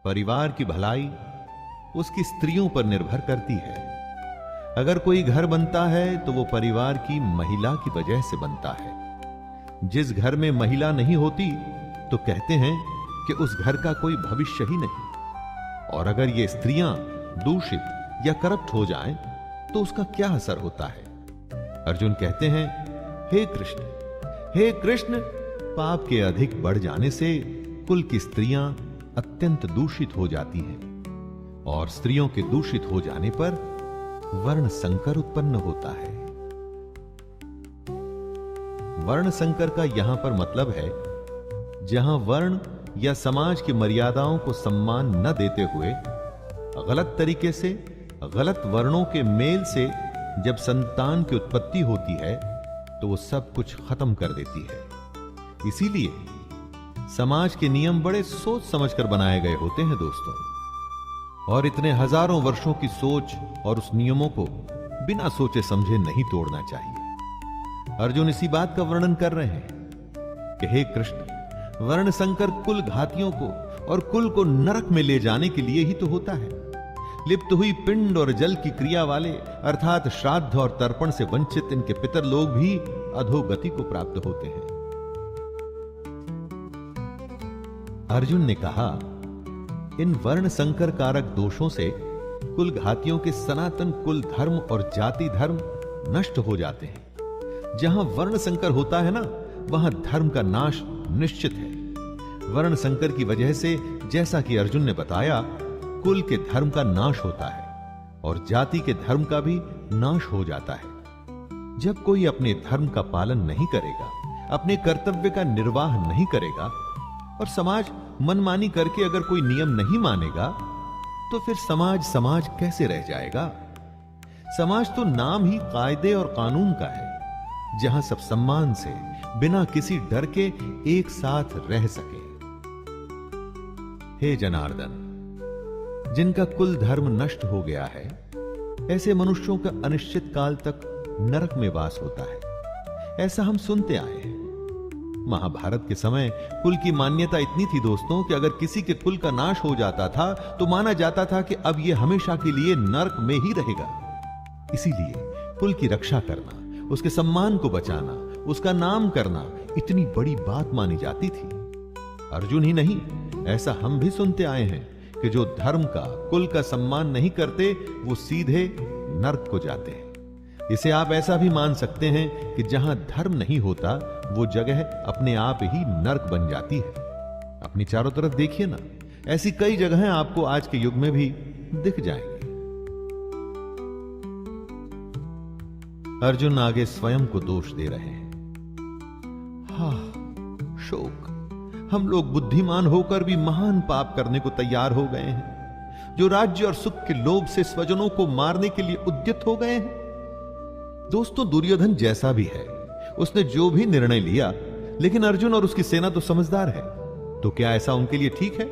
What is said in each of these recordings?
परिवार की भलाई उसकी स्त्रियों पर निर्भर करती है। अगर कोई घर बनता है तो वो परिवार की महिला की वजह से बनता है। जिस घर में महिला नहीं होती तो कहते हैं कि उस घर का कोई भविष्य ही नहीं। और अगर ये स्त्रियां दूषित या करप्ट हो जाएं तो उसका क्या असर होता है? अर्जुन कहते हैं, हे कृष्ण, पाप के अधिक बढ़ जाने से कुल की स्त्रियां अत्यंत दूषित हो जाती हैं और स्त्रियों के दूषित हो जाने पर वर्ण संकर उत्पन्न होता है। वर्ण संकर का यहां पर मतलब है जहां वर्ण या समाज की मर्यादाओं को सम्मान न देते हुए गलत तरीके से गलत वर्णों के मेल से जब संतान की उत्पत्ति होती है तो वो सब कुछ खत्म कर देती है। इसीलिए समाज के नियम बड़े सोच समझकर बनाए गए होते हैं दोस्तों, और इतने हजारों वर्षों की सोच और उस नियमों को बिना सोचे समझे नहीं तोड़ना चाहिए। अर्जुन इसी बात का वर्णन कर रहे हैं कि हे कृष्ण, वर्ण संकर कुल घातियों को और कुल को नरक में ले जाने के लिए ही तो होता है। लिप्त हुई पिंड और जल की क्रिया वाले अर्थात श्राद्ध और तर्पण से वंचित इनके पितर लोग भी अधोगति को प्राप्त होते हैं। अर्जुन ने कहा, इन वर्ण संकर कारक दोषों से कुल घातियों के सनातन कुल धर्म और जाति धर्म नष्ट हो जाते हैं। जहां वर्ण संकर होता है ना, वहां धर्म का नाश निश्चित है। वर्ण संकर की वजह से, जैसा कि अर्जुन ने बताया, कुल के धर्म का नाश होता है और जाति के धर्म का भी नाश हो जाता है। जब कोई अपने धर्म का पालन नहीं करेगा, अपने कर्तव्य का निर्वाह नहीं करेगा और समाज मनमानी करके अगर कोई नियम नहीं मानेगा तो फिर समाज कैसे रह जाएगा? समाज तो नाम ही कायदे और कानून का है, जहां सब सम्मान से बिना किसी डर के एक साथ रह सके। हे जनार्दन, जिनका कुल धर्म नष्ट हो गया है, ऐसे मनुष्यों का अनिश्चित काल तक नरक में वास होता है। ऐसा हम सुनते आए हैं। महाभारत के समय कुल की मान्यता इतनी थी दोस्तों कि अगर किसी के कुल का नाश हो जाता था तो माना जाता था कि अब यह हमेशा के लिए नरक में ही रहेगा। इसीलिए कुल की रक्षा करना, उसके सम्मान को बचाना, उसका नाम करना इतनी बड़ी बात मानी जाती थी। अर्जुन ही नहीं, ऐसा हम भी सुनते आए हैं कि जो धर्म का, कुल का सम्मान नहीं करते वो सीधे नरक को जाते हैं। इसे आप ऐसा भी मान सकते हैं कि जहां धर्म नहीं होता वो जगह अपने आप ही नरक बन जाती है। अपनी चारों तरफ देखिए ना, ऐसी कई जगहें आपको आज के युग में भी दिख जाएंगी। अर्जुन आगे स्वयं को दोष दे रहे हैं। शोक, हम लोग बुद्धिमान होकर भी महान पाप करने को तैयार हो गए हैं, जो राज्य और सुख के लोभ से स्वजनों को मारने के लिए उद्यत हो गए हैं। दोस्तों, दुर्योधन जैसा भी है, उसने जो भी निर्णय लिया, लेकिन अर्जुन और उसकी सेना तो समझदार है। तो क्या ऐसा उनके लिए ठीक है?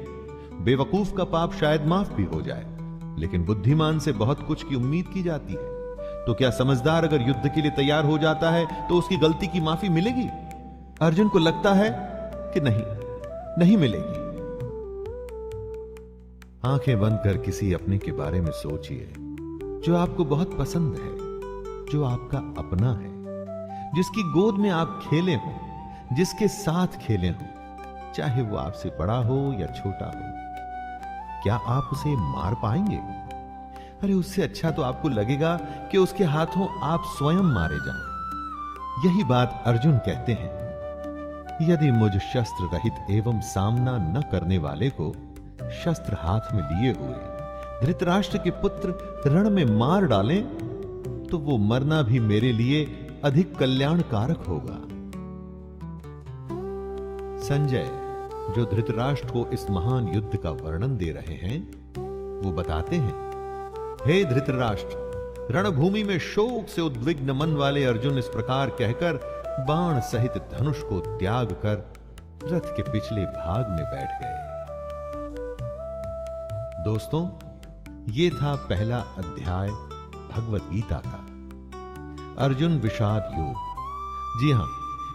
बेवकूफ का पाप शायद माफ भी हो जाए, लेकिन बुद्धिमान से बहुत कुछ की उम्मीद की जाती है। तो क्या समझदार अगर युद्ध के लिए तैयार हो जाता है तो उसकी गलती की माफी मिलेगी? अर्जुन को लगता है कि नहीं मिलेगी। आंखें बंद कर किसी अपने के बारे में सोचिए जो आपको बहुत पसंद है, जो आपका अपना है, जिसकी गोद में आप खेले हो, जिसके साथ खेले हो, चाहे वो आपसे बड़ा हो या छोटा हो। क्या आप उसे मार पाएंगे? अरे उससे अच्छा तो आपको लगेगा कि उसके हाथों आप स्वयं मारे जाएं। यही बात अर्जुन कहते हैं, यदि मुझ शस्त्र रहित एवं सामना न करने वाले को शस्त्र हाथ में लिए हुए धृतराष्ट्र के पुत्र रण में मार डालें तो वो मरना भी मेरे लिए अधिक कल्याणकारक होगा। संजय, जो धृतराष्ट्र को इस महान युद्ध का वर्णन दे रहे हैं, वो बताते हैं, हे धृतराष्ट्र, रणभूमि में शोक से उद्विग्न मन वाले अर्जुन इस प्रकार कहकर बाण सहित धनुष को त्याग कर रथ के पिछले भाग में बैठ गए। दोस्तों, ये था पहला अध्याय भगवत गीता का, अर्जुन विषाद योग। जी हां,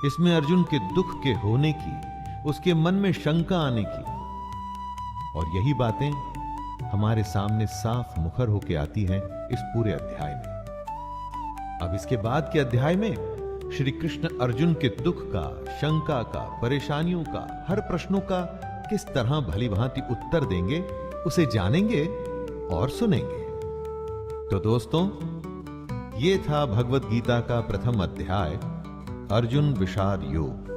इसमें अर्जुन के दुख के होने की, उसके मन में शंका आने की और यही बातें हमारे सामने साफ मुखर होकर आती हैं इस पूरे अध्याय में। अब इसके बाद के अध्याय में श्री कृष्ण अर्जुन के दुख का, शंका का, परेशानियों का, हर प्रश्नों का किस तरह भली भांति उत्तर देंगे, उसे जानेंगे और सुनेंगे। तो दोस्तों, ये था भगवत गीता का प्रथम अध्याय, अर्जुन विषाद योग।